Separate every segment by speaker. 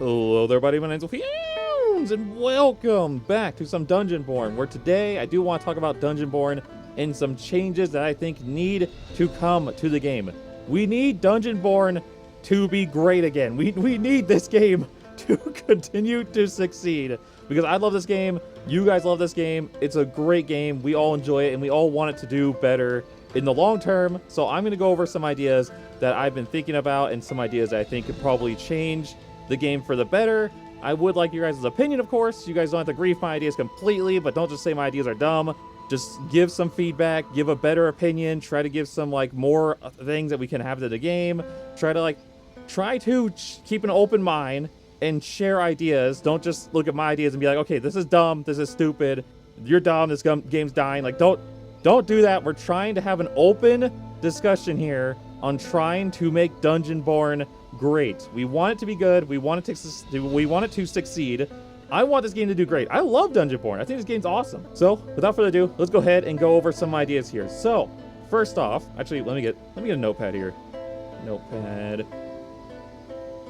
Speaker 1: Hello there, buddy. My name's Wolfyowns, and welcome back to some Dungeonborne, where today I do want to talk about Dungeonborne and some changes that I think need to come to the game. We need Dungeonborne to be great again. We need this game to continue to succeed, because I love this game, you guys love this game, it's a great game, we all enjoy it, and we all want it to do better in the long term. So I'm going to go over some ideas that I've been thinking about, and some ideas that I think could probably change the game for the better. I would like your guys' opinion, of course. You guys don't have to agree with my ideas completely, but don't just say my ideas are dumb. Just give some feedback, give a better opinion, try to give some more things that we can have to the game. Try to keep an open mind and share ideas. Don't just look at my ideas and be like, okay, this is dumb, this is stupid, you're dumb, this game's dying. Don't do that. We're trying to have an open discussion here on trying to make Dungeonborne great. We want it to be good. We want it to succeed. I want this game to do great. I love Dungeonborne. I think this game's awesome. So, without further ado, let's go ahead and go over some ideas here. So, first off, actually, let me get a notepad here. Notepad.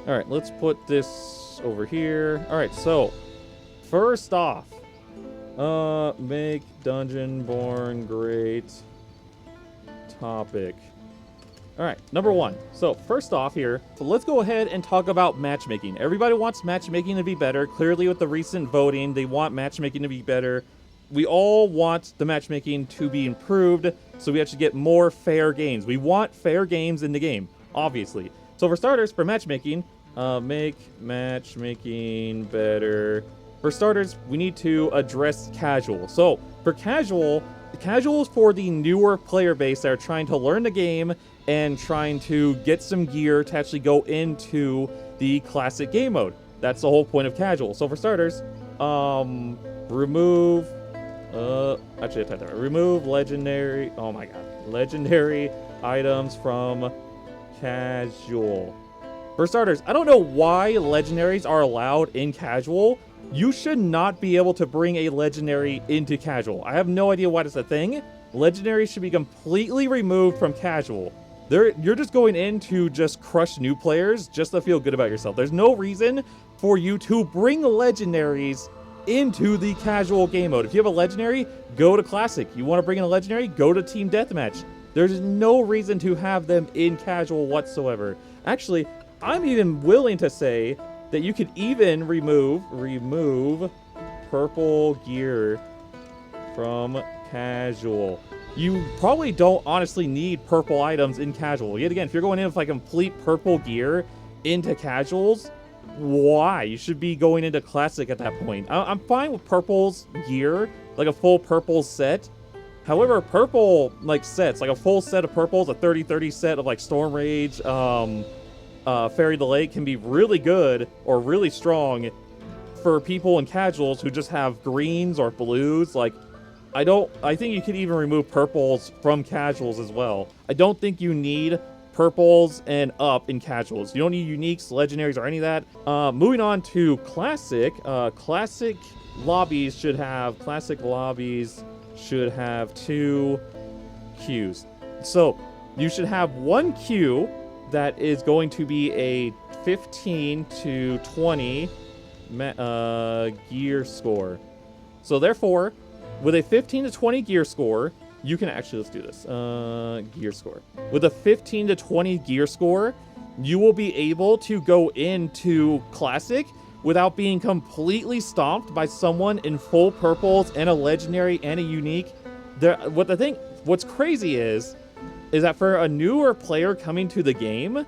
Speaker 1: All right, let's put this over here. All right, so first off, make Dungeonborne great topic. All right, number one. So first off here, so let's go ahead and talk about matchmaking. Everybody wants matchmaking to be better. Clearly with the recent voting, they want matchmaking to be better. We all want the matchmaking to be improved, so we actually get more fair games. We want fair games in the game, obviously. So for starters, for matchmaking, make matchmaking better. For starters, we need to address casual. So for casual is for the newer player base that are trying to learn the game and trying to get some gear to actually go into the classic game mode. That's the whole point of casual. So for starters, remove legendary, oh my god, legendary items from casual. For starters, I don't know why legendaries are allowed in casual. You should not be able to bring a legendary into casual. I have no idea why that's a thing. Legendaries should be completely removed from casual. You're just going in to just crush new players just to feel good about yourself. There's no reason for you to bring legendaries into the casual game mode. If you have a legendary, go to classic. You want to bring in a legendary, go to team deathmatch. There's no reason to have them in casual whatsoever. Actually, I'm even willing to say that you could even remove purple gear from casual. You probably don't honestly need purple items in casual. Yet again, if you're going in with complete purple gear into casuals, why? You should be going into classic at that point. I'm fine with purple's gear, like a full purple set. However, purple sets, like a full set of purples, a 30-30 set of Storm Rage, Ferry the Lake can be really good or really strong for people in casuals who just have greens or blues. I think you could even remove purples from casuals as well. I don't think you need purples and up in casuals. You don't need uniques, legendaries, or any of that. Moving on to classic. Classic lobbies should have 2 queues. So you should have one queue that is going to be a 15 to 20 gear score. So therefore, with a 15 to 20 gear score, you can actually, let's do this, gear score. With a 15 to 20 gear score, you will be able to go into classic without being completely stomped by someone in full purples and a legendary and a unique. What's crazy is that for a newer player coming to the game,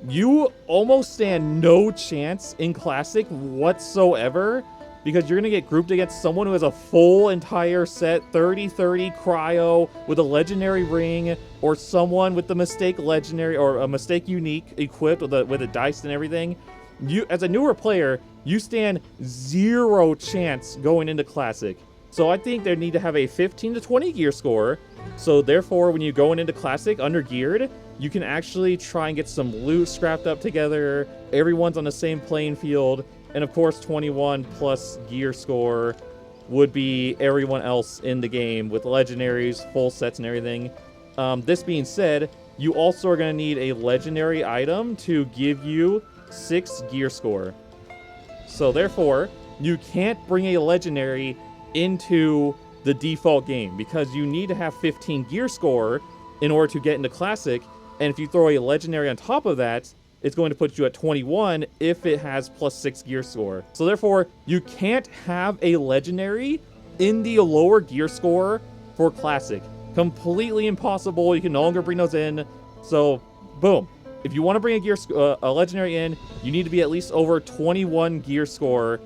Speaker 1: you almost stand no chance in classic whatsoever, because you're going to get grouped against someone who has a full entire set, 30-30 cryo with a legendary ring, or someone with the mistake legendary or a mistake unique equipped with a dice and everything. You, as a newer player, you stand zero chance going into classic. So I think they need to have a 15 to 20 gear score. So therefore, when you go into classic under geared, you can actually try and get some loot scrapped up together. Everyone's on the same playing field. And of course, 21 plus gear score would be everyone else in the game with legendaries, full sets, and everything. This being said, you also are going to need a legendary item to give you 6 gear score. So therefore, you can't bring a legendary into the default game because you need to have 15 gear score in order to get into Classic. And if you throw a legendary on top of that, it's going to put you at 21 if it has +6 gear score. So therefore, you can't have a legendary in the lower gear score for Classic. Completely impossible. You can no longer bring those in. So, boom. If you want to bring a legendary in, you need to be at least over 21 gear score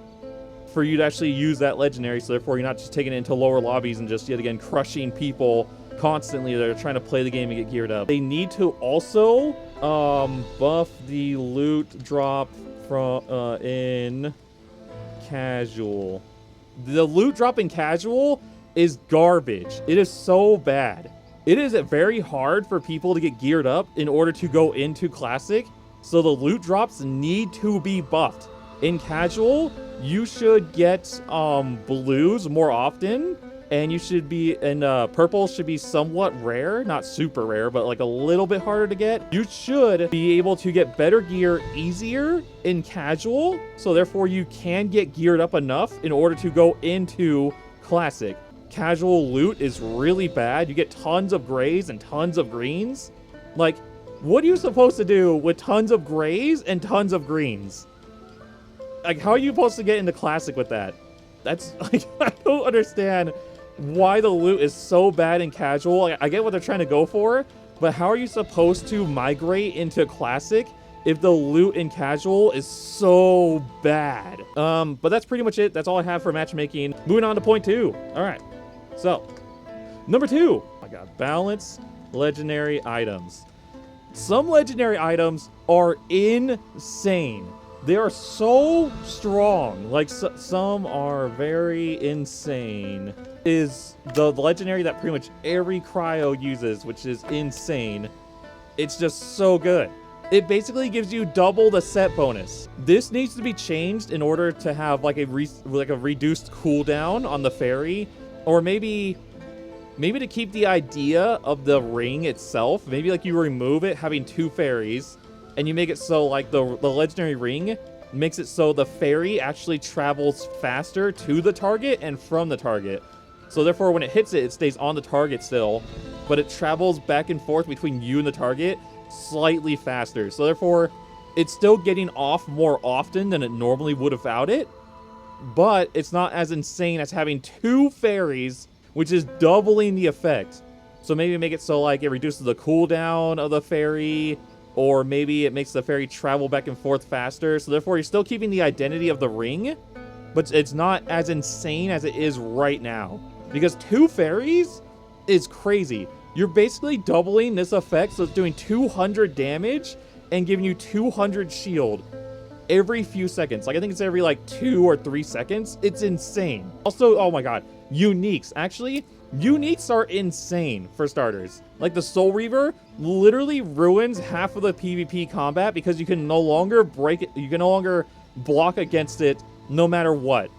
Speaker 1: for you to actually use that legendary. So therefore, you're not just taking it into lower lobbies and just yet again crushing people constantly that are trying to play the game and get geared up. They need to also buff the loot drop from in casual. The loot drop in casual is garbage. It is so bad. It is very hard for people to get geared up in order to go into Classic, so the loot drops need to be buffed. In casual, you should get blues more often, and you should be, and purple should be somewhat rare, not super rare, but like a little bit harder to get. You should be able to get better gear easier in casual, so therefore you can get geared up enough in order to go into Classic. Casual loot is really bad. You get tons of grays and tons of greens. Like, what are you supposed to do with tons of grays and tons of greens? Like, how are you supposed to get into Classic with that? That's, like, I don't understand why the loot is so bad in casual. Like, I get what they're trying to go for, but how are you supposed to migrate into Classic if the loot in casual is so bad? But that's pretty much it. That's all I have for matchmaking. Moving on to point 2. All right. So, number 2. I got balance legendary items. Some legendary items are insane. They are so strong. Like, some are very insane. Is the legendary that pretty much every cryo uses, which is insane. It's just so good. It basically gives you double the set bonus. This needs to be changed in order to have like a reduced cooldown on the fairy, or maybe to keep the idea of the ring itself. Maybe like you remove it having 2 fairies, and you make it so like the legendary ring makes it so the fairy actually travels faster to the target and from the target. So therefore, when it hits it, it stays on the target still, but it travels back and forth between you and the target slightly faster. So therefore, it's still getting off more often than it normally would without it, but it's not as insane as having 2 fairies, which is doubling the effect. So maybe make it so like it reduces the cooldown of the fairy, or maybe it makes the fairy travel back and forth faster. So therefore, you're still keeping the identity of the ring, but it's not as insane as it is right now. Because 2 fairies is crazy. You're basically doubling this effect, so it's doing 200 damage and giving you 200 shield every few seconds. Like, I think it's every like 2 or 3 seconds. It's insane. Also, oh my god, uniques. Actually, uniques are insane for starters. Like, the Soul Reaver literally ruins half of the PvP combat because you can no longer break it. You can no longer block against it no matter what.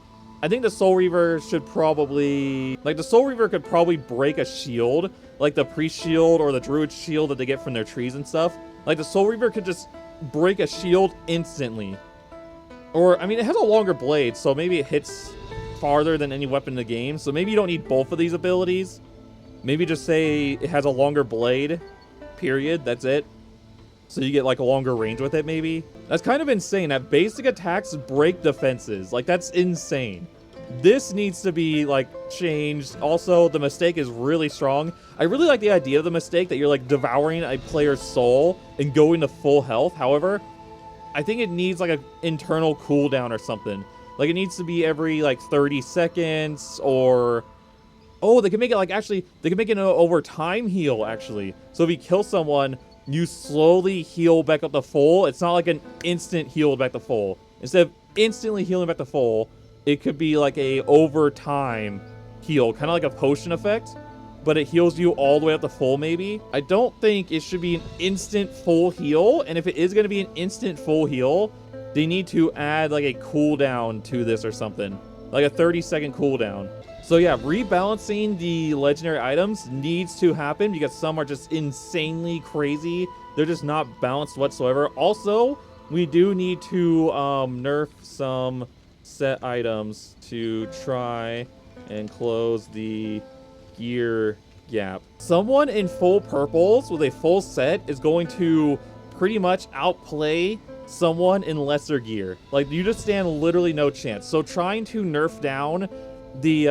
Speaker 1: I think the Soul Reaver should probably... Like, the Soul Reaver could probably break a shield, like the Priest Shield or the Druid Shield that they get from their trees and stuff. Like, the Soul Reaver could just break a shield instantly. Or, I mean, it has a longer blade, so maybe it hits farther than any weapon in the game. So maybe you don't need both of these abilities. Maybe just say it has a longer blade, period. That's it. So you get like a longer range with it, maybe. That's kind of insane that basic attacks break defenses. Like, that's insane. This needs to be like changed. Also, the mistake is really strong. I really like the idea of the mistake that you're like devouring a player's soul and going to full health. However, I think it needs like an internal cooldown or something. Like, it needs to be every like 30 seconds, or... Oh, they can make it like, actually, they can make it an over time heal, actually. So if you kill someone, you slowly heal back up to full. It's not like an instant heal back to full. Instead of instantly healing back to full, it could be like a over time heal, kind of like a potion effect, but it heals you all the way up to full, maybe. I don't think it should be an instant full heal, and if it is going to be an instant full heal, they need to add like a cooldown to this or something, like a 30-second cooldown. So yeah, rebalancing the legendary items needs to happen because some are just insanely crazy. They're just not balanced whatsoever. Also, we do need to nerf some set items to try and close the gear gap. Someone in full purples with a full set is going to pretty much outplay someone in lesser gear. Like, you just stand literally no chance. So trying to nerf down the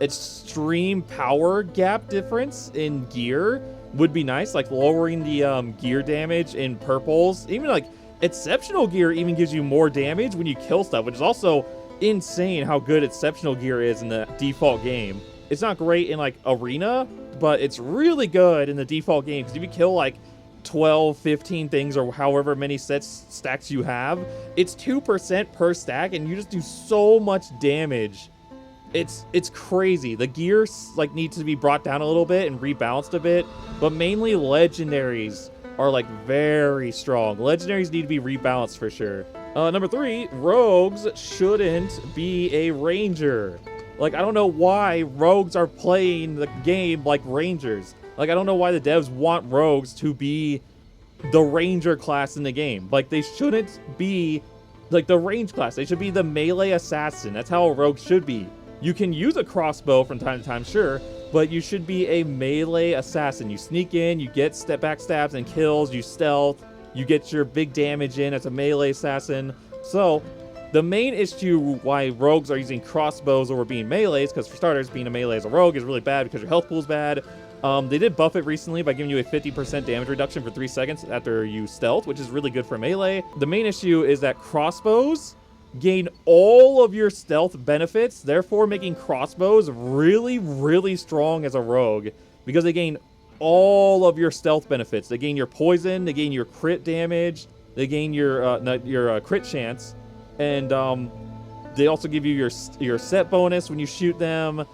Speaker 1: extreme power gap difference in gear would be nice, like lowering the gear damage in purples. Even like exceptional gear even gives you more damage when you kill stuff, which is also insane how good exceptional gear is in the default game. It's not great in like arena, but it's really good in the default game, because if you kill like 12, 15 things or however many stacks you have, it's 2% per stack, and you just do so much damage. It's crazy. The gear like needs to be brought down a little bit and rebalanced a bit, but mainly legendaries are like very strong. Legendaries need to be rebalanced for sure. Number 3, rogues shouldn't be a ranger. Like, I don't know why rogues are playing the game like rangers. Like, I don't know why the devs want rogues to be the ranger class in the game. Like, they shouldn't be like the range class. They should be the melee assassin. That's how a rogue should be. You can use a crossbow from time to time, sure, but you should be a melee assassin. You sneak in, you get step back stabs and kills, you stealth, you get your big damage in as a melee assassin. So the main issue why rogues are using crossbows over being melees, because for starters, being a melee as a rogue is really bad because your health pool is bad. They did buff it recently by giving you a 50% damage reduction for 3 seconds after you stealth, which is really good for melee. The main issue is that crossbows gain all of your stealth benefits, therefore making crossbows really, really strong as a rogue, because they gain all of your stealth benefits. They gain your poison, they gain your crit damage, they gain your crit chance, and they also give you your set bonus when you shoot them.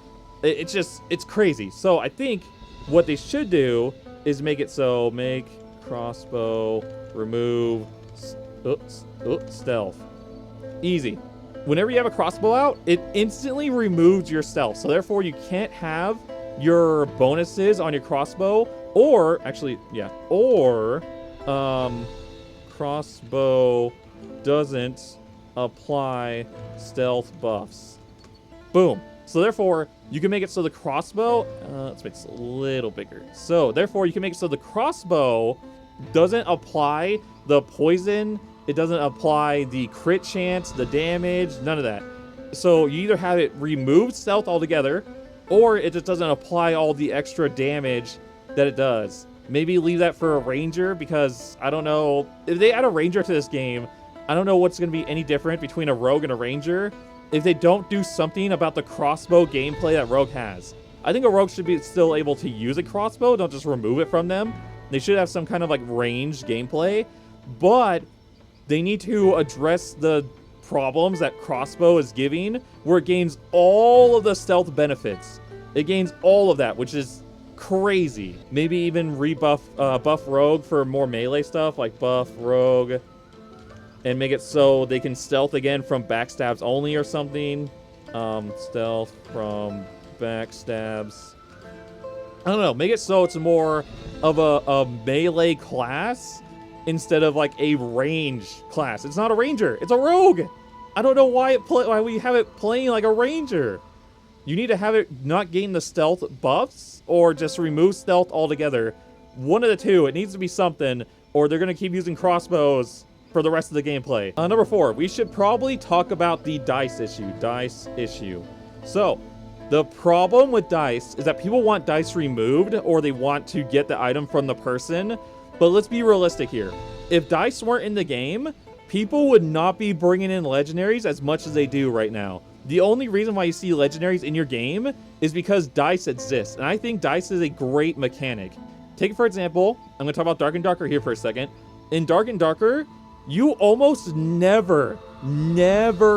Speaker 1: It's crazy. So I think what they should do is make it so make crossbow remove stealth. Easy. Whenever you have a crossbow out, it instantly removes your stealth. So therefore, you can't have your bonuses on your crossbow, or actually, yeah, or crossbow doesn't apply stealth buffs. Boom. So therefore, you can make it so the crossbow, let's make this a little bigger. So therefore, you can make it so the crossbow doesn't apply the poison, it doesn't apply the crit chance, the damage, none of that. So you either have it remove stealth altogether, or it just doesn't apply all the extra damage that it does. Maybe leave that for a ranger, because I don't know, if they add a ranger to this game, I don't know what's going to be any different between a rogue and a ranger if they don't do something about the crossbow gameplay that rogue has. I think a rogue should be still able to use a crossbow, don't just remove it from them. They should have some kind of like ranged gameplay, but they need to address the problems that crossbow is giving, where it gains all of the stealth benefits. It gains all of that, which is crazy. Maybe even buff rogue for more melee stuff, like buff rogue and make it so they can stealth again from backstabs only or something. Stealth from backstabs. I don't know. Make it so it's more of a melee class instead of like a range class. It's not a ranger. It's a rogue. I don't know why we have it playing like a ranger. You need to have it not gain the stealth buffs or just remove stealth altogether. One of the two. It needs to be something, or they're going to keep using crossbows for the rest of the gameplay. Number 4, we should probably talk about the dice issue. So, the problem with dice is that people want dice removed, or they want to get the item from the person. But let's be realistic here. If dice weren't in the game, people would not be bringing in legendaries as much as they do right now. The only reason why you see legendaries in your game is because dice exists. And I think dice is a great mechanic. Take, for example, I'm going to talk about Dark and Darker here for a second. In Dark and Darker, you almost never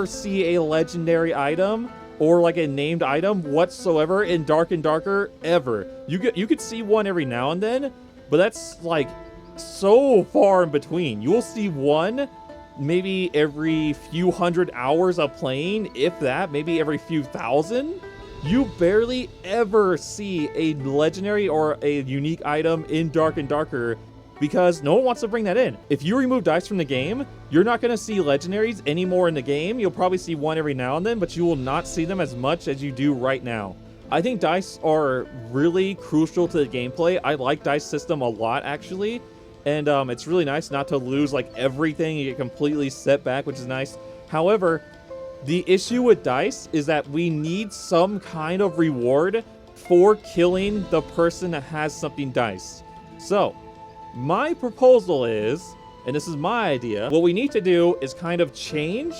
Speaker 1: see a legendary item or like a named item whatsoever in Dark and Darker ever. You could see one every now and then, but that's like so far in between. You will see one maybe every few hundred hours of playing, if that, maybe every few thousand. You barely ever see a legendary or a unique item in Dark and Darker because no one wants to bring that in. If you remove dice from the game, you're not going to see legendaries anymore in the game. You'll probably see one every now and then, but you will not see them as much as you do right now. I think dice are really crucial to the gameplay. I like dice system a lot, actually. And it's really nice not to lose like everything. You get completely set back, which is nice. However, the issue with dice is that we need some kind of reward for killing the person that has something dice. So, my proposal is, and this is my idea, what we need to do is kind of change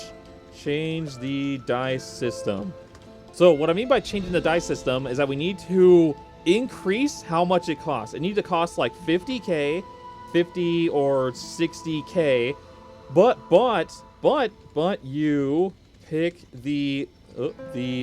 Speaker 1: the dice system. So what I mean by changing the dice system is that we need to increase how much it costs. It needs to cost like 50k, 50 or 60k, but you pick the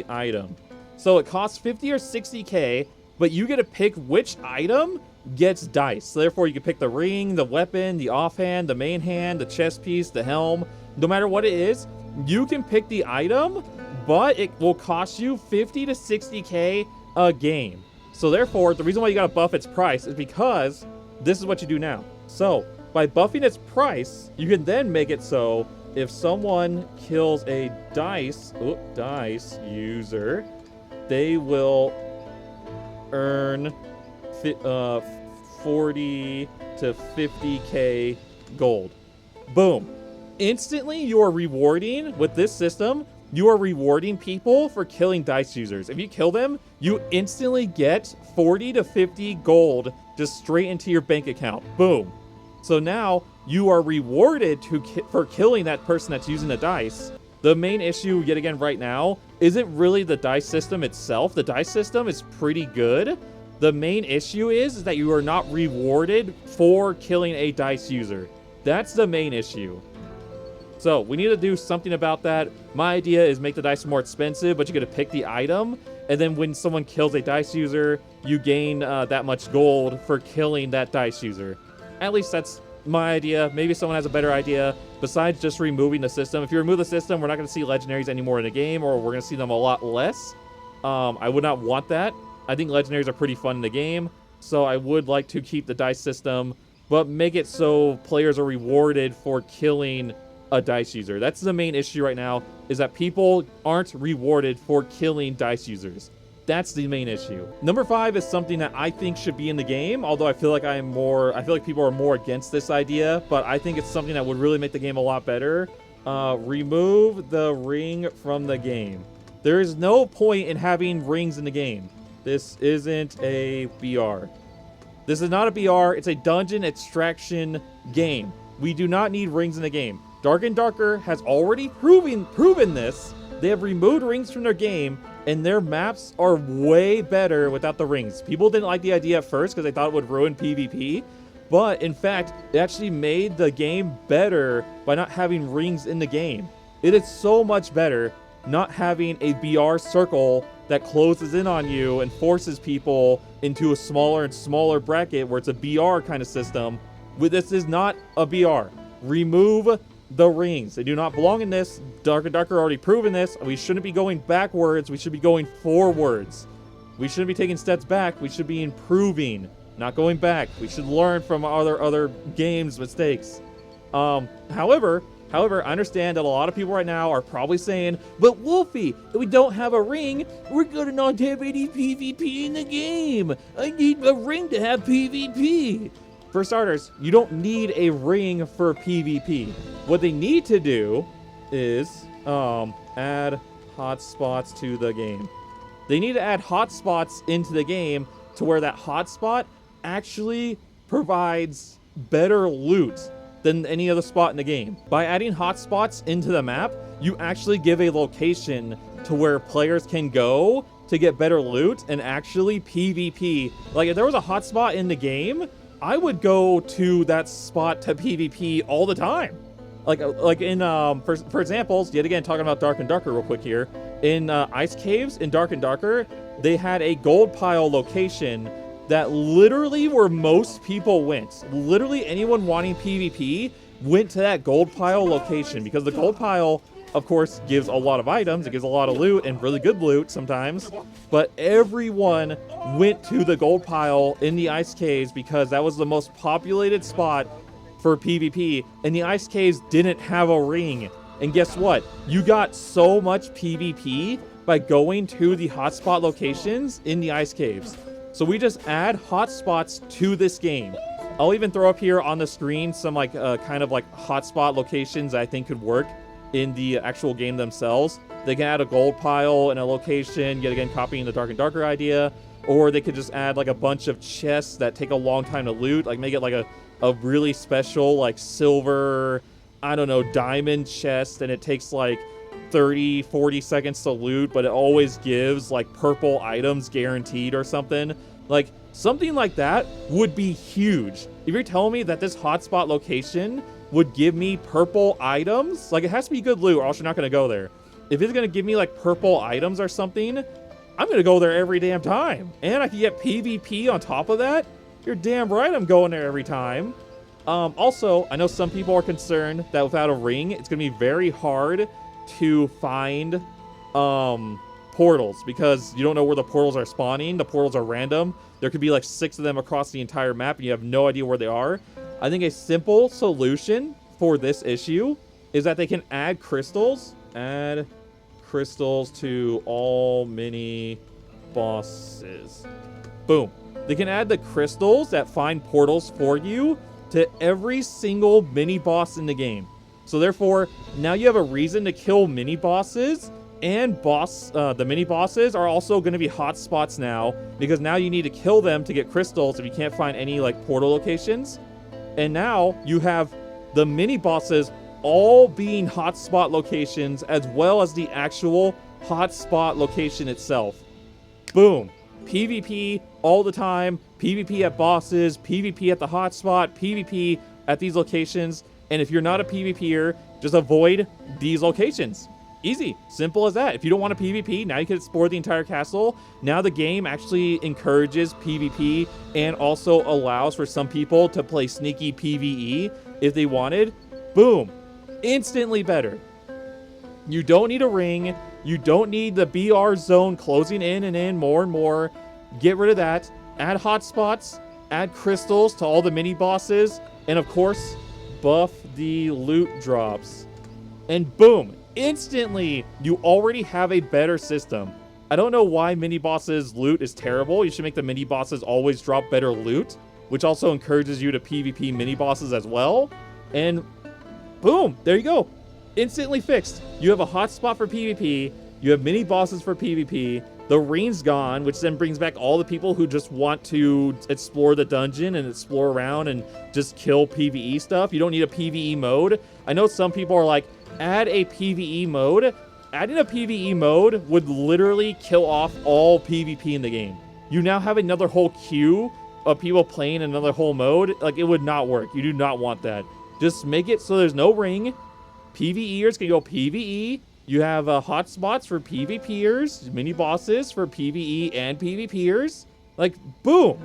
Speaker 1: item. So it costs 50 or 60k, but you get to pick which item gets dice. So therefore you can pick the ring, the weapon, the offhand, the main hand, the chest piece, the helm. No matter what it is, you can pick the item, but it will cost you 50 to 60k a game. So therefore, the reason why you gotta buff its price is because this is what you do now. So by buffing its price, you can then make it so if someone kills a dice user, they will earn 40 to 50k gold. Boom. Instantly, you are rewarding, with this system, you are rewarding people for killing dice users. If you kill them, you instantly get 40 to 50 gold just straight into your bank account. Boom. So now you are rewarded for killing that person that's using the dice. The main issue, yet again, right now, isn't really the dice system itself. The dice system is pretty good. The main issue is that you are not rewarded for killing a dice user. That's the main issue. So we need to do something about that. My idea is make the dice more expensive, but you get to pick the item. And then when someone kills a dice user, you gain that much gold for killing that dice user. At least that's my idea. Maybe someone has a better idea besides just removing the system. If you remove the system, we're not going to see legendaries anymore in the game, or we're going to see them a lot less. I would not want that. I think legendaries are pretty fun in the game, so I would like to keep the dice system, but make it so players are rewarded for killing a dice user. That's the main issue right now, is that people aren't rewarded for killing dice users. That's the main issue. Number 5 is something that I think should be in the game, although I feel like people are more against this idea, but I think it's something that would really make the game a lot better. Remove the ring from the game. There is no point in having rings in the game. This isn't a BR. This is not a BR. It's a dungeon extraction game. We do not need rings in the game. Dark and Darker has already proven this. They have removed rings from their game, and their maps are way better without the rings. People didn't like the idea at first because they thought it would ruin PvP, but in fact, it actually made the game better by not having rings in the game. It is so much better not having a BR circle that closes in on you and forces people into a smaller and smaller bracket where it's a BR kind of system. This is not a BR. Remove the rings. They do not belong in this. Dark and Darker already proven this. We shouldn't be going backwards. We should be going forwards. We shouldn't be taking steps back. We should be improving, not going back. We should learn from other games' mistakes. However, I understand that a lot of people right now are probably saying, but Wolfie, if we don't have a ring, we're gonna not have any PvP in the game. I need a ring to have PvP. For starters, you don't need a ring for PvP. What they need to do is add hotspots to the game. They need to add hotspots into the game to where that hotspot actually provides better loot than any other spot in the game. By adding hotspots into the map, you actually give a location to where players can go to get better loot and actually PvP. Like if there was a hotspot in the game, I would go to that spot to PvP all the time. Like in for examples, yet again talking about Dark and Darker real quick here. In Ice Caves in Dark and Darker, they had a gold pile location that literally where most people went. Literally anyone wanting PvP went to that gold pile location because the gold pile of course, gives a lot of items. It gives a lot of loot, and really good loot sometimes. But everyone went to the gold pile in the ice caves because that was the most populated spot for PvP, and the ice caves didn't have a ring. And guess what? You got so much PvP by going to the hotspot locations in the ice caves. So we just add hotspots to this game. I'll even throw up here on the screen some like kind of like hotspot locations I think could work in the actual game themselves. They can add a gold pile in a location, yet again copying the Dark and Darker idea, or they could just add like a bunch of chests that take a long time to loot, like make it like a really special like silver, I don't know, diamond chest, and it takes like 30-40 seconds to loot, but it always gives like purple items guaranteed or something. Like something like that would be huge. If you're telling me that this hotspot location would give me purple items, like it has to be good loot or else you're not going to go there. If it's going to give me like purple items or something, I'm going to go there every damn time. And I can get PvP on top of that. You're damn right I'm going there every time. Also, I know some people are concerned that without a ring, it's going to be very hard to find portals because you don't know where the portals are spawning. The portals are random. There could be like 6 of them across the entire map and you have no idea where they are. I think a simple solution for this issue is that they can add crystals. Add crystals to all mini bosses. Boom. They can add the crystals that find portals for you to every single mini boss in the game. So therefore, now you have a reason to kill mini bosses, and the mini bosses are also going to be hot spots now, because now you need to kill them to get crystals if you can't find any like portal locations. And now you have the mini bosses all being hotspot locations as well as the actual hotspot location itself. Boom. PvP all the time, PvP at bosses, PvP at the hotspot, PvP at these locations. And if you're not a PvPer, just avoid these locations. Easy, simple as that. If you don't want a PvP, now you can explore the entire castle. Now the game actually encourages PvP and also allows for some people to play sneaky PvE if they wanted. Boom, instantly better. You don't need a ring. You don't need the BR zone closing in and in more and more. Get rid of that. Add hotspots, add crystals to all the mini bosses, and of course, buff the loot drops. And boom, instantly, you already have a better system. I don't know why mini bosses loot is terrible. You should make the mini bosses always drop better loot, which also encourages you to PvP mini bosses as well. And boom, there you go. Instantly fixed. You have a hotspot for PvP. You have mini bosses for PvP. The ring's gone, which then brings back all the people who just want to explore the dungeon and explore around and just kill PvE stuff. You don't need a PvE mode. I know some people are like, add a PvE mode. Adding a PvE mode would literally kill off all PvP in the game. You now have another whole queue of people playing another whole mode. Like, it would not work. You do not want that. Just make it so there's no ring. PvEers can go PvE. You have hotspots for PvPers, mini bosses for PvE and PvPers. Like, boom.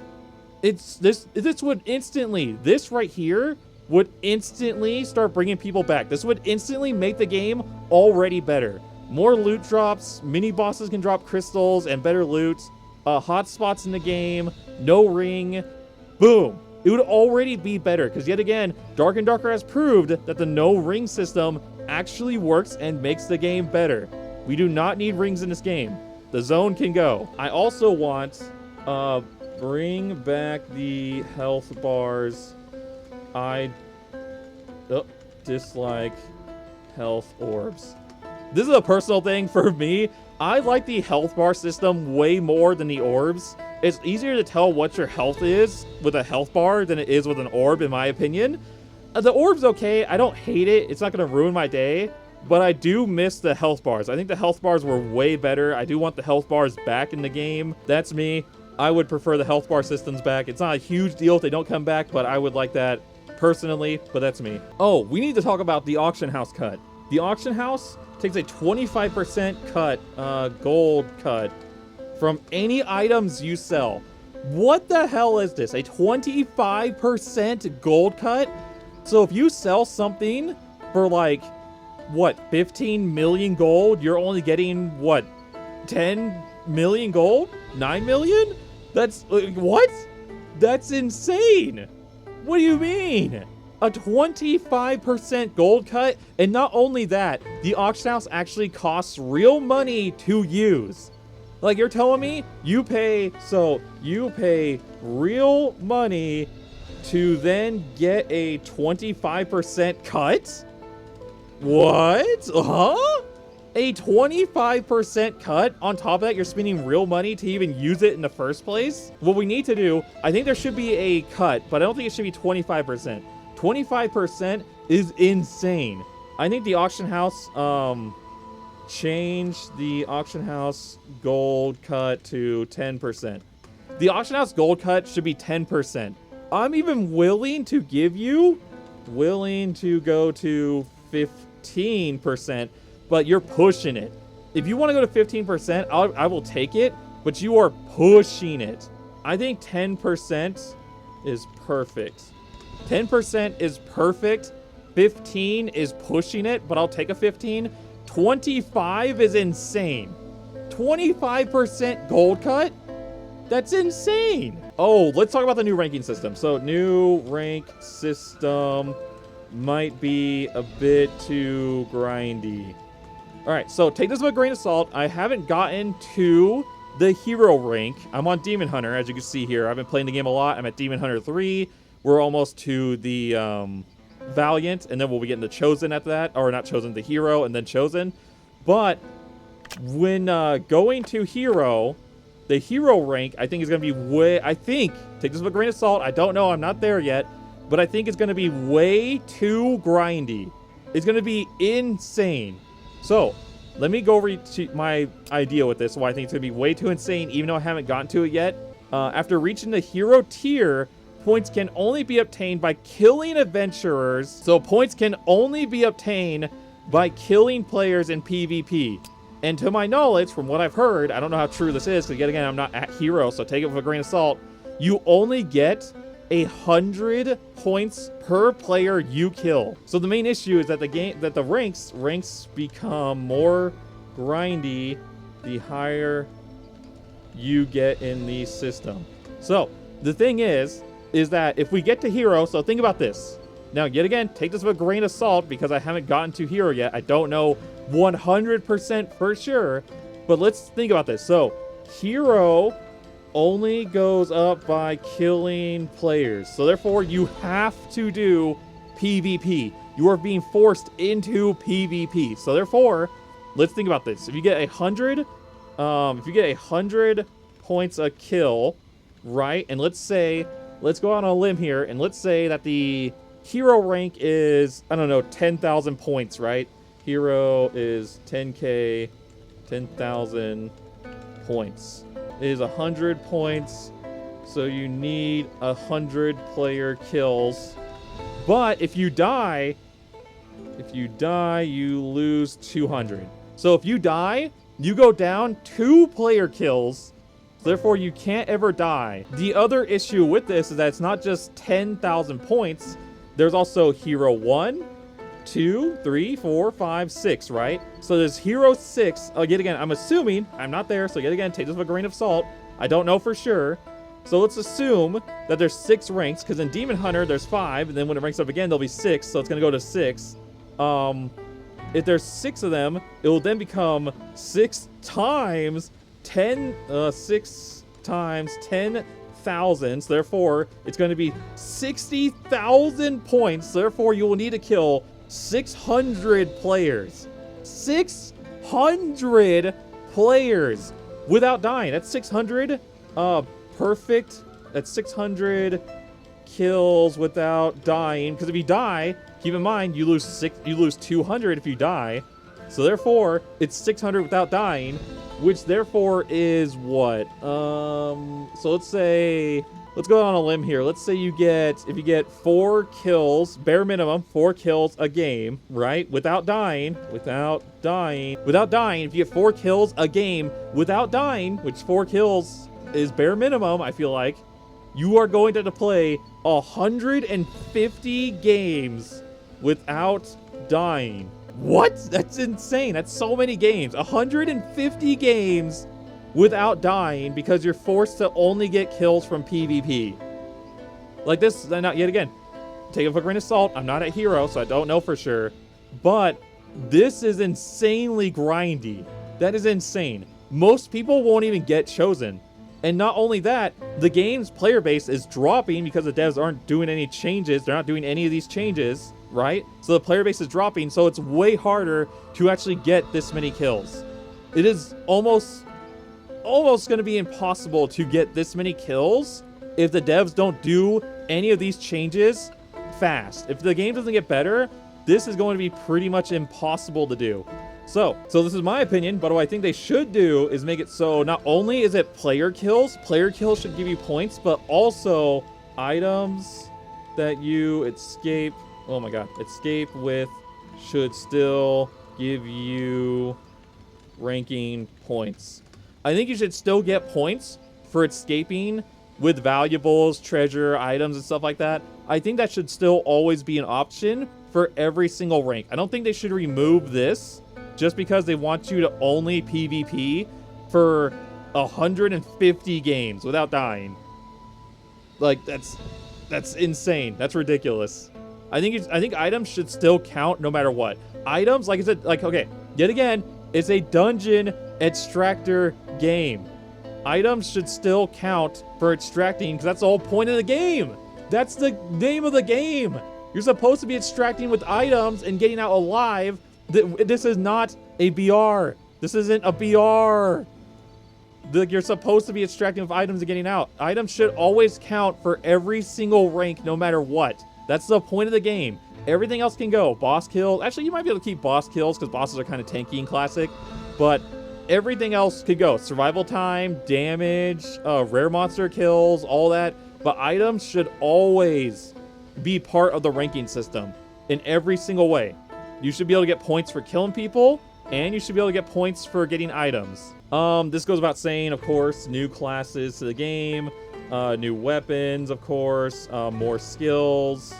Speaker 1: This would instantly, this right here would instantly start bringing people back. This would instantly make the game already better. More loot drops, mini bosses can drop crystals and better loot, hotspots in the game, no ring, boom. It would already be better because yet again, Dark and Darker has proved that the no ring system actually works and makes the game better. We do not need rings in this game. The zone can go. I also want, bring back the health bars. I dislike health orbs. This is a personal thing for me. I like the health bar system way more than the orbs. It's easier to tell what your health is with a health bar than it is with an orb, in my opinion. The orb's okay. I don't hate it. It's not going to ruin my day. But I do miss the health bars. I think the health bars were way better. I do want the health bars back in the game. That's me. I would prefer the health bar systems back. It's not a huge deal if they don't come back, but I would like that personally. But that's me. Oh, we need to talk about the auction house cut. The auction house takes a 25% cut, gold cut, from any items you sell. What the hell is this? A 25% gold cut? So if you sell something for like what, 15 million gold, you're only getting, what, 10 million gold? 9 million? That's, what? That's insane. What do you mean? A 25% gold cut? And not only that, the auction house actually costs real money to use. Like, you're telling me you pay real money to then get a 25% cut? What? Huh? A 25% cut? On top of that, you're spending real money to even use it in the first place? What we need to do, I think there should be a cut, but I don't think it should be 25%. 25% is insane. I think the auction house, change the auction house gold cut to 10%. The auction house gold cut should be 10%. I'm even willing to go to 15%, but you're pushing it. If you want to go to 15%, I will take it, but you are pushing it. I think 10% is perfect. 10% is perfect. 15 is pushing it, but I'll take a 15. 25 is insane. 25% gold cut? That's insane. Oh, let's talk about the new ranking system. So, new rank system might be a bit too grindy. All right, so take this with a grain of salt. I haven't gotten to the hero rank. I'm on Demon Hunter, as you can see here. I've been playing the game a lot. I'm at Demon Hunter 3. We're almost to the Valiant, and then we'll be getting the Chosen after that. Or not Chosen, the Hero, and then Chosen. But when going to Hero, the Hero rank, I think is going to be way... I think, take this with a grain of salt. I don't know. I'm not there yet. But I think it's going to be way too grindy. It's going to be insane. So, let me go over to my idea with this. Why I think it's going to be way too insane, even though I haven't gotten to it yet. After reaching the Hero tier, points can only be obtained by killing adventurers. So points can only be obtained by killing players in PvP. And to my knowledge, from what I've heard, I don't know how true this is, because yet again, I'm not at Hero, so take it with a grain of salt. You only get 100 points per player you kill. So the main issue is that the ranks become more grindy the higher you get in the system. So the thing is that if we get to Hero, so think about this. Now, yet again, take this with a grain of salt because I haven't gotten to Hero yet. I don't know 100% for sure, but let's think about this. So, Hero only goes up by killing players. So, therefore, you have to do PvP. You are being forced into PvP. So, therefore, let's think about this. If you get 100 points a kill, right? And let's go out on a limb here, and let's say that the Hero rank is, I don't know, 10,000 points, right? Hero is 10k, 10,000 points. It is 100 points, so you need 100 player kills. But if you die, you lose 200. So if you die, you go down 2 player kills. Therefore, you can't ever die. The other issue with this is that it's not just 10,000 points. There's also Hero 1, 2, 3, 4, 5, 6, right? So there's Hero 6. Yet again, I'm assuming, I'm not there, so yet again, take this with a grain of salt. I don't know for sure. So let's assume that there's 6 ranks, because in Demon Hunter, there's 5, and then when it ranks up again, there'll be 6, so it's going to go to 6. If there's 6 of them, it will then become 6 times 6 times 10,000. So therefore, it's going to be 60,000 points. Therefore, you will need to kill 600 players. 600 players without dying. That's 600 perfect. That's 600 kills without dying. Because if you die, keep in mind you lose 200 if you die. So therefore, it's 600 without dying, which therefore is what? So let's go on a limb here. Let's say if you get 4 kills, bare minimum, 4 kills a game, right? Without dying, if you get 4 kills a game without dying, which 4 kills is bare minimum, I feel like, you are going to have to play 150 games without dying. What? That's insane. That's so many games. 150 games without dying because you're forced to only get kills from PvP. Like this, not yet again. Take it with a grain of salt. I'm not a hero, so I don't know for sure. But this is insanely grindy. That is insane. Most people won't even get chosen. And not only that, the game's player base is dropping because the devs aren't doing any changes. They're not doing any of these changes, right? So the player base is dropping, so it's way harder to actually get this many kills. It is almost going to be impossible to get this many kills if the devs don't do any of these changes fast. If the game doesn't get better, this is going to be pretty much impossible to do. So this is my opinion, but what I think they should do is make it so not only is it player kills should give you points, but also items that you escape with should still give you ranking points. I think you should still get points for escaping with valuables, treasure, items, and stuff like that. I think that should still always be an option for every single rank. I don't think they should remove this just because they want you to only PvP for 150 games without dying. Like, that's insane. That's ridiculous. I think items should still count no matter what. Items, like I said, like, okay, yet again, it's a dungeon extractor game. Items should still count for extracting because that's the whole point of the game. That's the name of the game. You're supposed to be extracting with items and getting out alive. This is not a BR. This isn't a BR. You're supposed to be extracting with items and getting out. Items should always count for every single rank no matter what. That's the point of the game. Everything else can go. Boss kills. Actually, you might be able to keep boss kills because bosses are kind of tanky in Classic. But everything else could go. Survival time, damage, rare monster kills, all that. But items should always be part of the ranking system in every single way. You should be able to get points for killing people, and you should be able to get points for getting items. This goes without saying, of course, new classes to the game, new weapons, of course, more skills.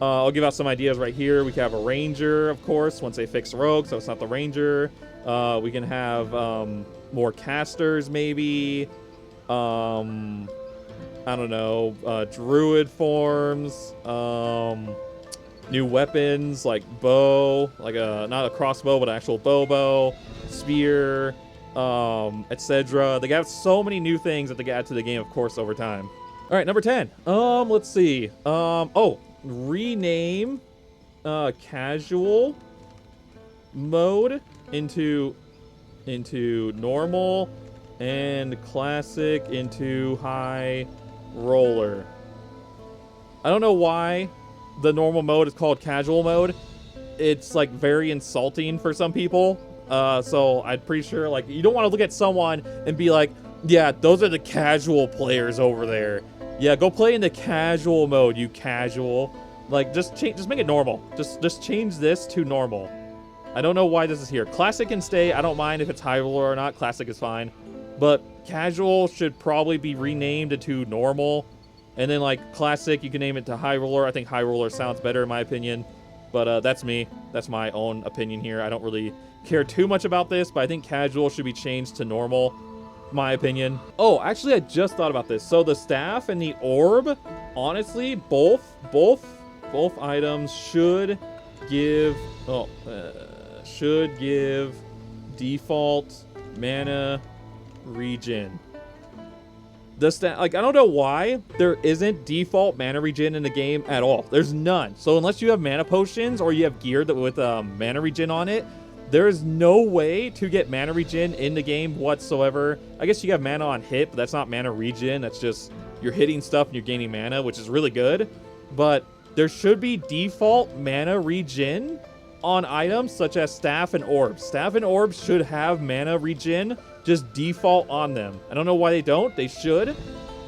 Speaker 1: I'll give out some ideas right here. We can have a ranger, of course, once they fix rogue, so it's not the ranger. We can have more casters, maybe. I don't know, druid forms, new weapons like bow, like not a crossbow, but an actual bow, spear, etc. They got so many new things that they add to the game, of course, over time. All right, number 10. Let's see. Rename casual mode into normal and classic into high roller. I don't know why the normal mode is called casual mode. It's like very insulting for some people. So I'm pretty sure like you don't want to look at someone and be like, yeah, those are the casual players over there. Yeah, go play in the casual mode, you casual. Like just make it normal. Just change this to normal. I don't know why this is here. Classic can stay. I don't mind if it's high roller or not. Classic is fine. But casual should probably be renamed to normal. And then like classic, you can name it to high roller. I think high roller sounds better in my opinion. But that's me. That's my own opinion here. I don't really care too much about this, but I think casual should be changed to normal, my opinion. Oh, actually, I just thought about this. So the staff and the orb, honestly, both items should give default mana regen. I don't know why there isn't default mana regen in the game at all. There's none. So unless you have mana potions or you have gear that with mana regen on it, there is no way to get mana regen in the game whatsoever. I guess you have mana on hit, but that's not mana regen. That's just you're hitting stuff and you're gaining mana, which is really good. But there should be default mana regen on items such as staff and orbs. Staff and orbs should have mana regen just default on them. I don't know why they don't. They should. It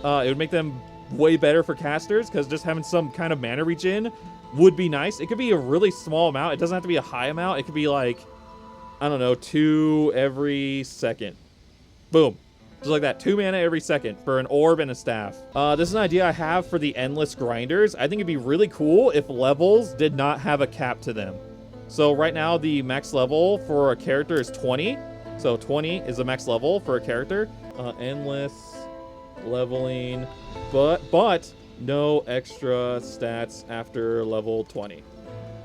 Speaker 1: would make them way better for casters because just having some kind of mana regen would be nice. It could be a really small amount. It doesn't have to be a high amount. It could be like, I don't know, 2 every second. Boom. Just like that, 2 mana every second for an orb and a staff. This is an idea I have for the endless grinders. I think it'd be really cool if levels did not have a cap to them. So right now the max level for a character is 20. So 20 is the max level for a character. Endless leveling, but no extra stats after level 20.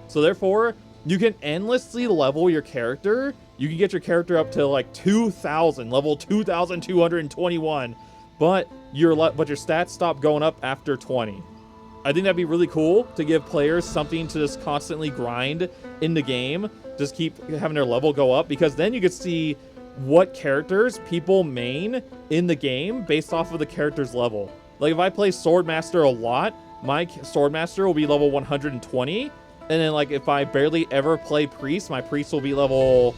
Speaker 1: So therefore, you can endlessly level your character. You can get your character up to like 2,000, level 2,221, but your stats stop going up after 20. I think that'd be really cool to give players something to just constantly grind in the game. Just keep having their level go up, because then you could see what characters people main in the game based off of the character's level. Like if I play Swordmaster a lot, my Swordmaster will be level 120. And then like if I barely ever play Priest, my Priest will be level,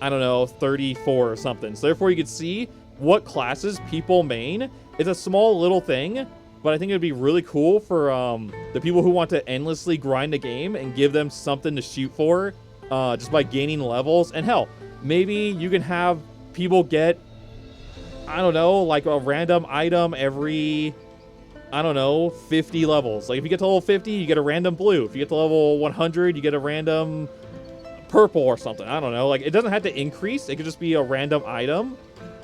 Speaker 1: I don't know, 34 or something. So therefore you could see what classes people main. It's a small little thing, but I think it'd be really cool for the people who want to endlessly grind the game and give them something to shoot for just by gaining levels. And hell, maybe you can have people get, I don't know, like a random item every, I don't know, 50 levels. Like if you get to level 50, you get a random blue. If you get to level 100, you get a random purple or something. I don't know. Like it doesn't have to increase. It could just be a random item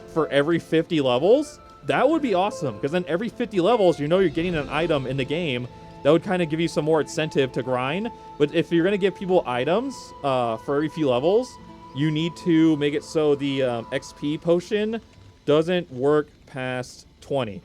Speaker 1: for every 50 levels. That would be awesome, because then every 50 levels, you know you're getting an item in the game. That would kind of give you some more incentive to grind. But if you're going to give people items for every few levels, you need to make it so the XP potion doesn't work past 20.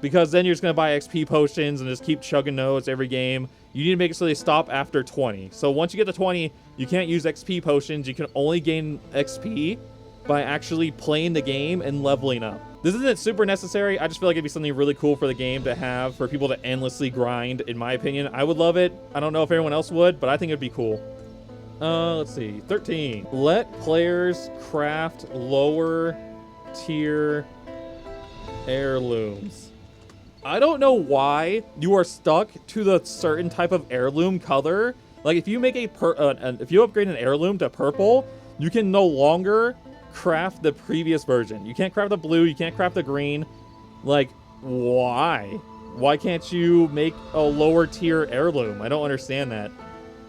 Speaker 1: Because then you're just going to buy XP potions and just keep chugging those every game. You need to make it so they stop after 20. So once you get to 20, you can't use XP potions. You can only gain XP by actually playing the game and leveling up. This isn't super necessary. I just feel like it'd be something really cool for the game to have, for people to endlessly grind, in my opinion. I would love it. I don't know if everyone else would, but I think it'd be cool. Let's see. 13. Let players craft lower tier heirlooms. I don't know why you are stuck to the certain type of heirloom color. Like if you make if you upgrade an heirloom to purple, you can no longer craft the previous version. You can't craft the blue, you can't craft the green. Like, why? Why can't you make a lower tier heirloom? I don't understand that.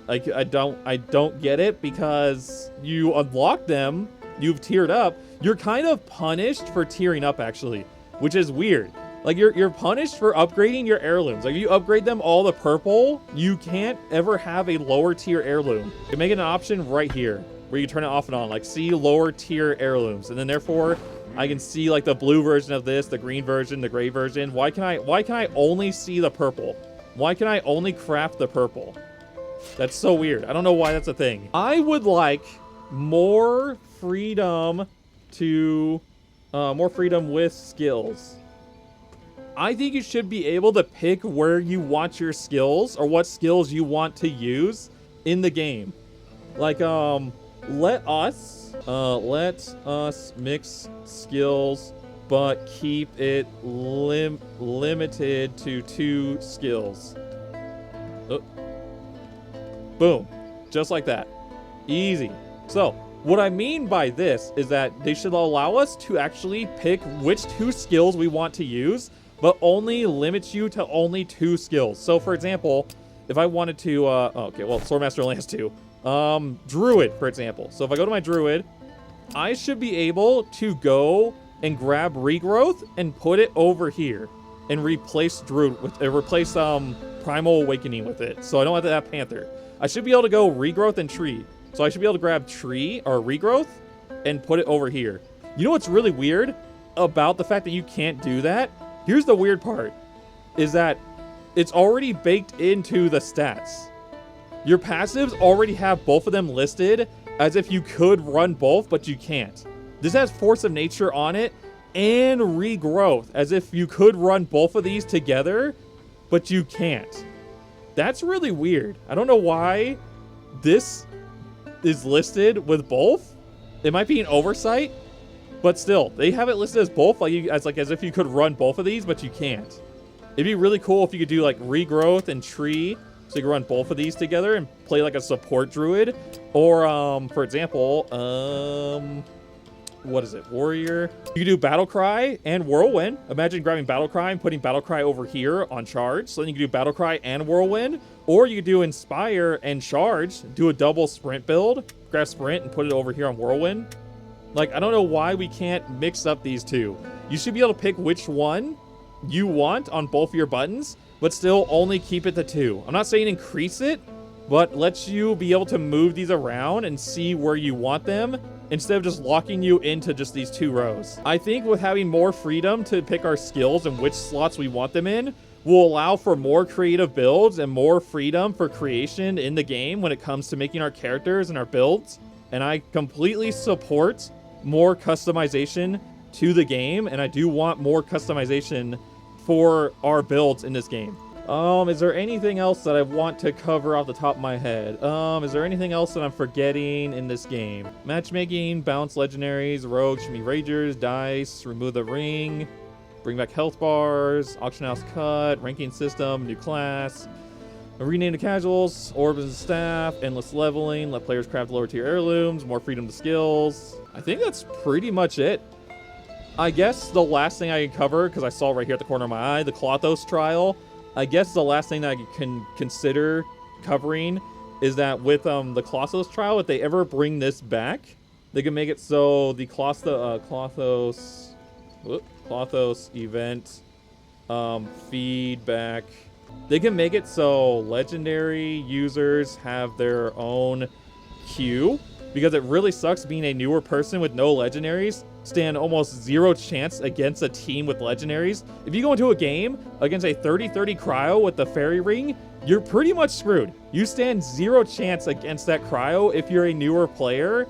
Speaker 1: Like, I don't get it, because you unlock them, you've tiered up. You're kind of punished for tiering up, actually, which is weird. Like, you're punished for upgrading your heirlooms. Like, if you upgrade them all to purple, you can't ever have a lower tier heirloom. You make it an option right here, where you turn it off and on, like see lower tier heirlooms, and then therefore I can see like the blue version of this, the green version, the gray version. Why can I only see the purple? Why can I only craft the purple? That's so weird. I don't know why that's a thing. I would like more freedom with skills. I think you should be able to pick where you want your skills, or what skills you want to use in the game. Like, let us mix skills, but keep it limited to 2 skills. Oh. Boom. Just like that. Easy. So, what I mean by this is that they should allow us to actually pick which 2 skills we want to use, but only limits you to only 2 skills. So, for example, if I wanted to, okay, well, Swordmaster only has 2. Druid, for example. So if I go to my Druid, I should be able to go and grab Regrowth and put it over here and replace Druid with, Primal Awakening with it. So I don't have to have Panther. I should be able to go Regrowth and Tree. So I should be able to grab Tree or Regrowth and put it over here. You know what's really weird about the fact that you can't do that? Here's the weird part, is that it's already baked into the stats. Your passives already have both of them listed as if you could run both, but you can't. This has Force of Nature on it and Regrowth, as if you could run both of these together, but you can't. That's really weird. I don't know why this is listed with both. It might be an oversight, but still, they have it listed as both, as if you could run both of these, but you can't. It'd be really cool if you could do like Regrowth and Tree, so you can run both of these together and play like a support druid. Or, for example, what is it, warrior. You can do battle cry and whirlwind. Imagine grabbing battle cry and putting battle cry over here on charge. So then you can do battle cry and whirlwind, or you could do inspire and charge, do a double sprint build, grab sprint and put it over here on whirlwind. Like, I don't know why we can't mix up these two. You should be able to pick which one you want on both of your buttons, but still only keep it to 2. I'm not saying increase it, but lets you be able to move these around and see where you want them instead of just locking you into just these 2 rows. I think with having more freedom to pick our skills and which slots we want them in will allow for more creative builds and more freedom for creation in the game when it comes to making our characters and our builds. And I completely support more customization to the game, and I do want more customization for our builds in this game. Is there anything else that I want to cover off the top of my head? Is there anything else that I'm forgetting in this game? Matchmaking, balance legendaries, rogues, shimmy ragers, dice, remove the ring, bring back health bars, auction house cut, ranking system, new class, rename the casuals, orbs and staff, endless leveling, let players craft lower tier heirlooms, more freedom to skills. I think that's pretty much it. I guess the last thing I can cover, because I saw right here at the corner of my eye, the Clotho's trial. I guess the last thing that I can consider covering is that with the Clotho's trial, if they ever bring this back, they can make it so the Clotho's event feedback, they can make it so legendary users have their own queue, because it really sucks being a newer person with no legendaries. Stand almost 0 chance against a team with legendaries. If you go into a game against a 30-30 cryo with the fairy ring, you're pretty much screwed. You stand 0 chance against that cryo if you're a newer player.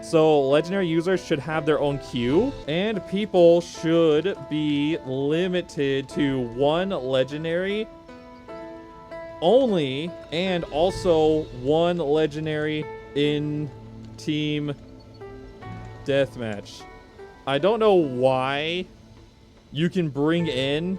Speaker 1: So legendary users should have their own queue, and people should be limited to 1 legendary only, and also 1 legendary in team deathmatch. I don't know why you can bring in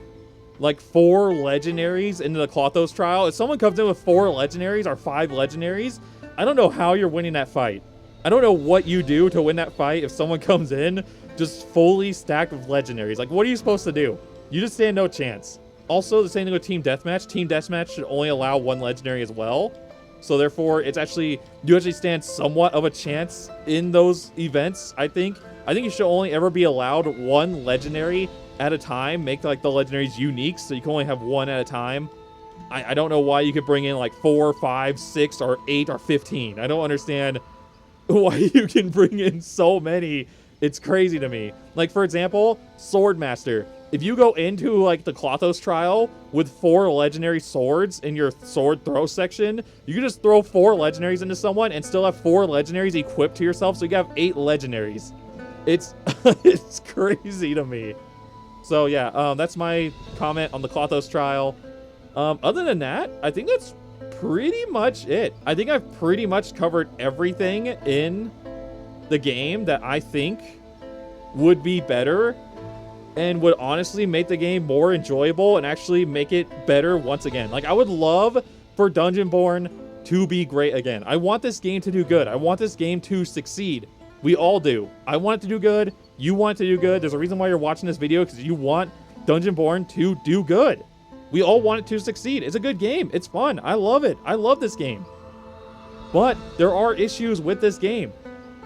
Speaker 1: like 4 legendaries into the Clotho's trial. If someone comes in with 4 legendaries or 5 legendaries, I don't know how you're winning that fight. I don't know what you do to win that fight if someone comes in just fully stacked with legendaries. Like, what are you supposed to do? You just stand no chance. Also, the same thing with team deathmatch. Team deathmatch should only allow 1 legendary as well. So therefore, it's actually, you actually stand somewhat of a chance in those events, I think. I think you should only ever be allowed 1 legendary at a time. Make like the legendaries unique, so you can only have 1 at a time. I don't know why you could bring in like 4, 5, 6, or 8, or 15. I don't understand why you can bring in so many. It's crazy to me. Like, for example, Swordmaster. If you go into like the Clotho's trial with 4 legendary swords in your sword throw section, you can just throw 4 legendaries into someone and still have 4 legendaries equipped to yourself, so you can have 8 legendaries. It's it's crazy to me. So yeah, that's my comment on the Clotho's trial. Other than that, I think that's pretty much it. I think I've pretty much covered everything in the game that I think would be better and would honestly make the game more enjoyable and actually make it better once again. Like, I would love for Dungeonborne to be great again. I want this game to do good. I want this game to succeed. We all do. I want it to do good. You want it to do good. There's a reason why you're watching this video, because you want Dungeonborne to do good. We all want it to succeed. It's a good game. It's fun. I love it. I love this game. But there are issues with this game.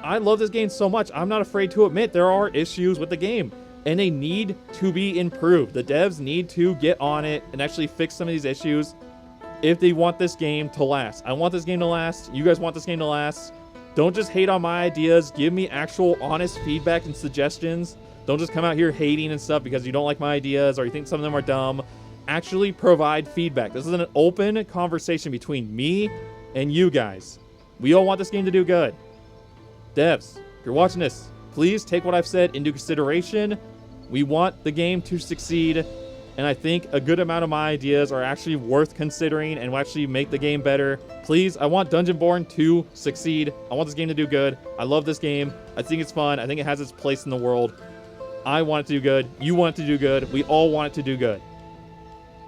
Speaker 1: I love this game so much. I'm not afraid to admit there are issues with the game, and they need to be improved. The devs need to get on it and actually fix some of these issues if they want this game to last. I want this game to last. You guys want this game to last. Don't just hate on my ideas. Give me actual honest feedback and suggestions. Don't just come out here hating and stuff because you don't like my ideas or you think some of them are dumb. Actually provide feedback. This is an open conversation between me and you guys. We all want this game to do good. Devs, if you're watching this, please take what I've said into consideration. We want the game to succeed, and I think a good amount of my ideas are actually worth considering and will actually make the game better. Please, I want Dungeonborne to succeed. I want this game to do good. I love this game. I think it's fun. I think it has its place in the world. I want it to do good. You want it to do good. We all want it to do good.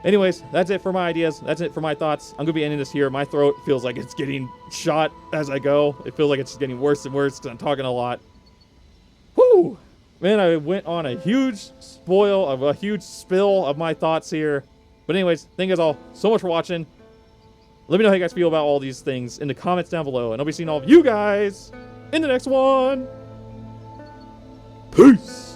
Speaker 1: Anyways, that's it for my ideas. That's it for my thoughts. I'm going to be ending this here. My throat feels like it's getting shot as I go. It feels like it's getting worse and worse because I'm talking a lot. Woo! Woo! Man, I went on a huge spill of my thoughts here. But anyways, thank you guys all so much for watching. Let me know how you guys feel about all these things in the comments down below. And I'll be seeing all of you guys in the next one. Peace!